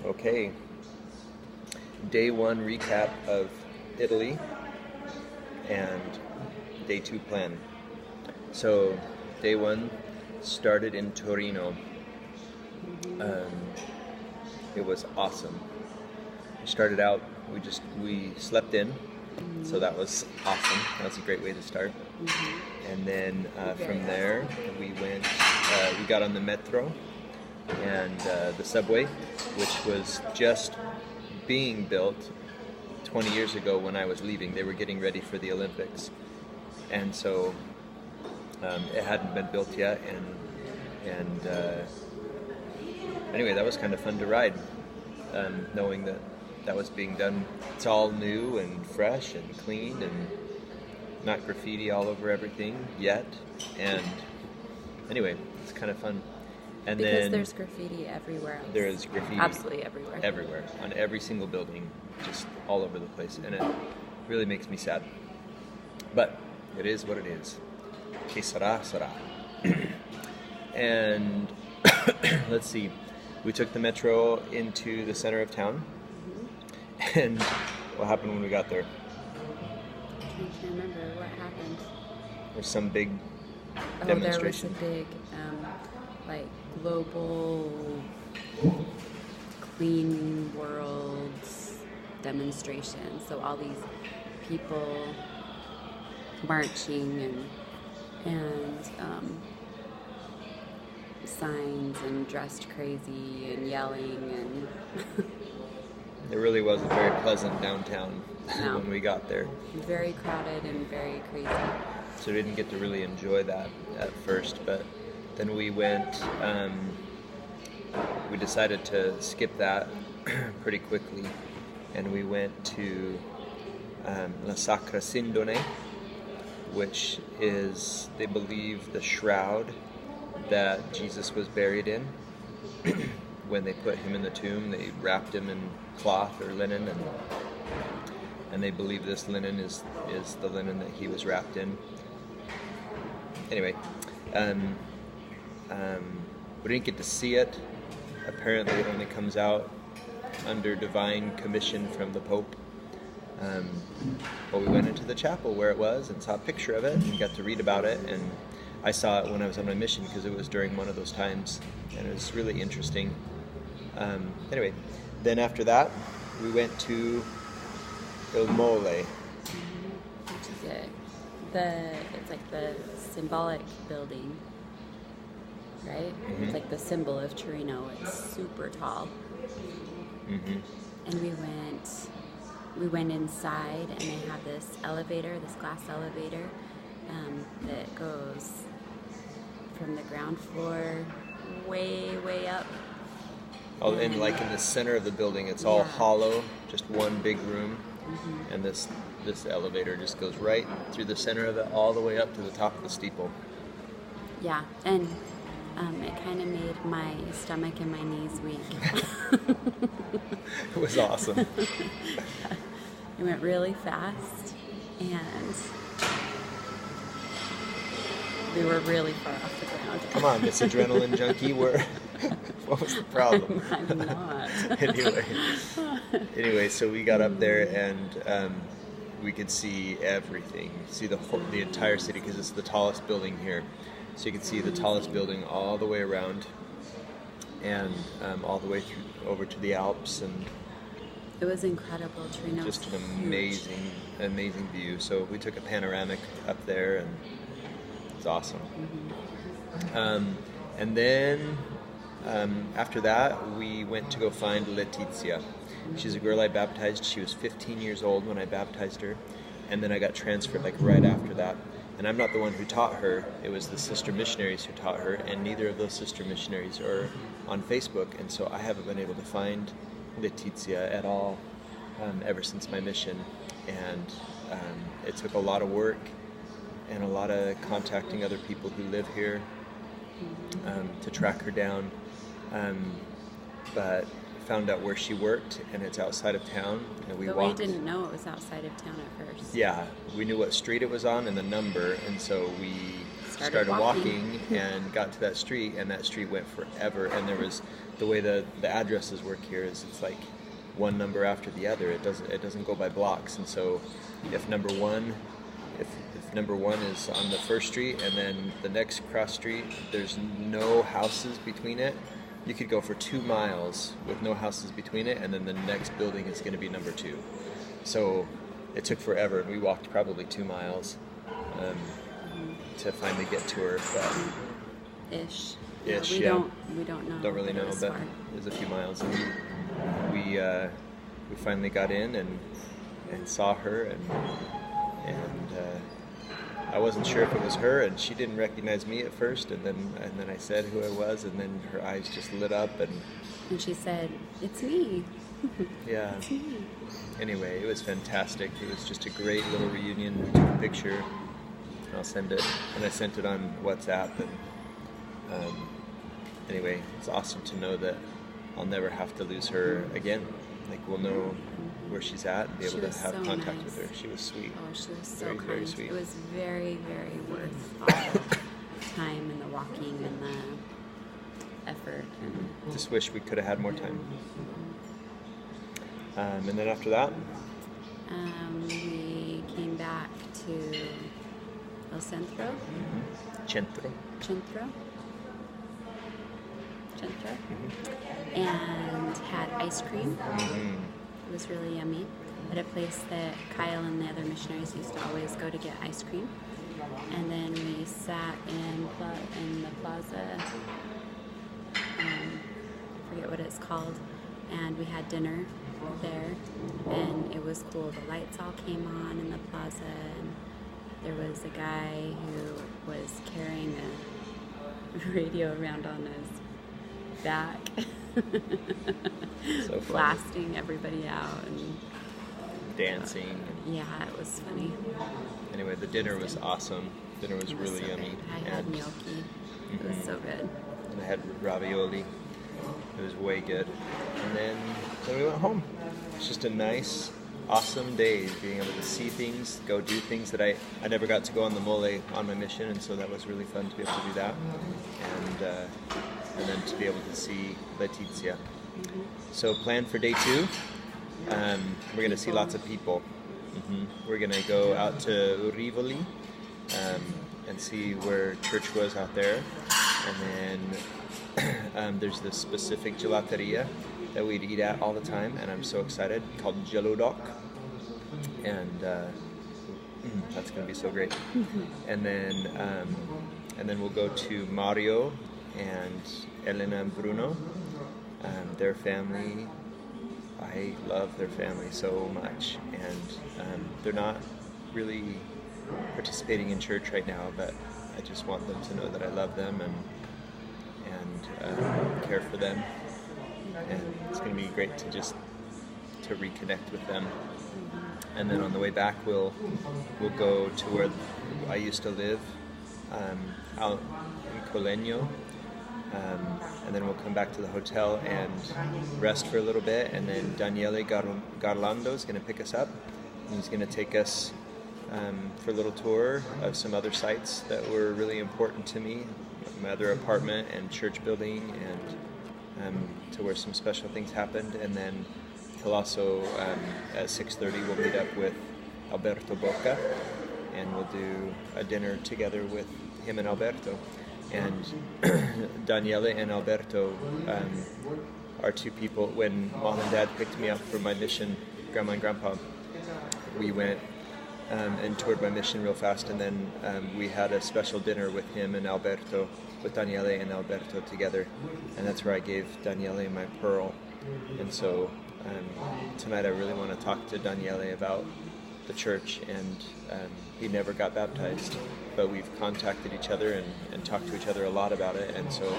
Okay. Day 1 recap of Italy and day 2 plan. So day 1 started in Torino. It was awesome. We started out, we slept in, so that was awesome. That was a great way to start. And then from there we got on the metro and the subway, which was just being built 20 years ago when I was leaving. They were getting ready for the Olympics, and so it hadn't been built yet. And anyway, that was kind of fun to ride, knowing that was being done. It's all new and fresh and clean and not graffiti all over everything yet. And anyway, it's kind of fun. And because then there's graffiti everywhere else. There is graffiti absolutely everywhere. Everywhere, on every single building, just all over the place, and it really makes me sad. But it is what it is. Que sera, sera. And let's see, we took the metro into the center of town. And what happened when we got there? I can't remember what happened. There's some big demonstration. There was a big, global clean world demonstration. So all these people marching and signs and dressed crazy and yelling and. It really was a very pleasant downtown when we got there. Very crowded and very crazy. So we didn't get to really enjoy that at first, but then we went, we decided to skip that pretty quickly, and we went to La Sacra Sindone, which is, they believe, the shroud that Jesus was buried in. When they put him in the tomb, they wrapped him in cloth or linen, and they believe this linen is the linen that he was wrapped in. Anyway, we didn't get to see it. Apparently it only comes out under divine commission from the Pope. But we went into the chapel where it was and saw a picture of it and got to read about it, and I saw it when I was on my mission because it was during one of those times, and it was really interesting. Anyway, then after that, we went to Il Mole. Which is it's like the symbolic building, right? Mm-hmm. It's like the symbol of Torino. It's super tall. Mm-hmm. And we went inside, and they have this elevator, this glass elevator, that goes from the ground floor way up. Oh, and like in the center of the building, it's all hollow, just one big room, and this elevator just goes right through the center of it, all the way up to the top of the steeple. Yeah, and it kind of made my stomach and my knees weak. It was awesome. It went really fast, and we were really far off the ground. Come on, Miss Adrenaline Junkie, what was the problem? I'm not. Anyway, so we got up there and we could see everything. See the entire city because it's the tallest building here. So you could see the tallest building all the way around and all the way through over to the Alps, and it was incredible. Torino just was an amazing view. So we took a panoramic up there, and it's awesome. And then after that, we went to go find Letizia. She's a girl I baptized. She was 15 years old when I baptized her, and then I got transferred right after that. And I'm not the one who taught her. It was the sister missionaries who taught her, and neither of those sister missionaries are on Facebook, and so I haven't been able to find Letizia at all ever since my mission. And it took a lot of work and a lot of contacting other people who live here to track her down. But found out where she worked, and it's outside of town. And we didn't know it was outside of town at first. Yeah, we knew what street it was on and the number, and so we started walking and got to that street, and that street went forever. And there was the way the addresses work here is it's like one number after the other. It doesn't go by blocks, and so if number one is on the first street and then the next cross street, there's no houses between it. You could go for 2 miles with no houses between it, and then the next building is going to be number 2. So it took forever, and we walked probably 2 miles to finally get to her. But Ish. We don't know. Don't really know, but far. it was a few miles, and we finally got in and saw her, and I wasn't sure if it was her, and she didn't recognize me at first, and then I said who I was, and then her eyes just lit up, and she said, "It's me." Yeah. It's me. Anyway, it was fantastic. It was just a great little reunion. We took a picture, and I'll send it, and I sent it on WhatsApp, and anyway, it's awesome to know that I'll never have to lose her again. Like, we'll know where she's at and be able to have contact with her. She was sweet. Oh, she was so very, kind. very sweet. It was very, very worth all the time and the walking and the effort. And just wish we could have had more time. And then after that, we came back to El Centro. Centro. And had ice cream. It was really yummy. At a place that Kyle and the other missionaries used to always go to get ice cream. And then we sat in the plaza, I forget what it's called, and we had dinner there, and it was cool. The lights all came on in the plaza, and there was a guy who was carrying a radio around on his back, So fun. blasting everybody out, and Dancing. yeah, it was funny. Anyway, the dinner was awesome. Dinner was It was really so yummy. good. I had gnocchi. It was so good. And I had ravioli. It was way good. And then we went home. It's just a nice, awesome day, being able to see things, go do things that I never got to go on the mole on my mission, and so that was really fun to be able to do that. And then to be able to see Letizia. So plan for day 2. We're going to see lots of people. We're going to go out to Rivoli and see where church was out there. And then there's this specific gelateria that we'd eat at all the time, and I'm so excited, called Gelodoc. And that's going to be so great. And then we'll go to Mario and Elena and Bruno. Their family, I love their family so much, and they're not really participating in church right now, but I just want them to know that I love them and care for them, and it's going to be great to reconnect with them. And then on the way back, we'll go to where I used to live, out in Colegno. And then we'll come back to the hotel and rest for a little bit, and then Daniele Garlando is going to pick us up, and he's going to take us for a little tour of some other sites that were really important to me, my other apartment and church building, and to where some special things happened. And then he'll also, at 6:30, we'll meet up with Alberto Bocca, and we'll do a dinner together with him and Alberto. And Daniele and Alberto are two people. When Mom and Dad picked me up for my mission, Grandma and Grandpa, we went and toured my mission real fast, and then we had a special dinner with him and Alberto, with Daniele and Alberto together, and that's where I gave Daniele my pearl. And so tonight I really want to talk to Daniele about the church, and he never got baptized, but we've contacted each other and talked to each other a lot about it, and so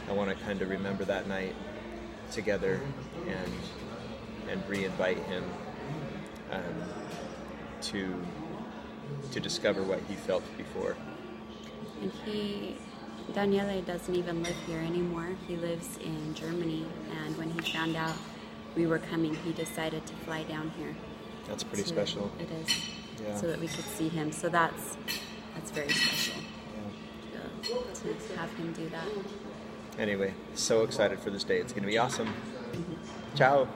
I want to kind of remember that night together and re-invite him to discover what he felt before. And Daniele doesn't even live here anymore. He lives in Germany, and when he found out we were coming, he decided to fly down here. That's pretty special. It is. Yeah. So that we could see him. So that's very special. Yeah. to have him do that. Anyway, so excited for this day. It's going to be awesome. Ciao.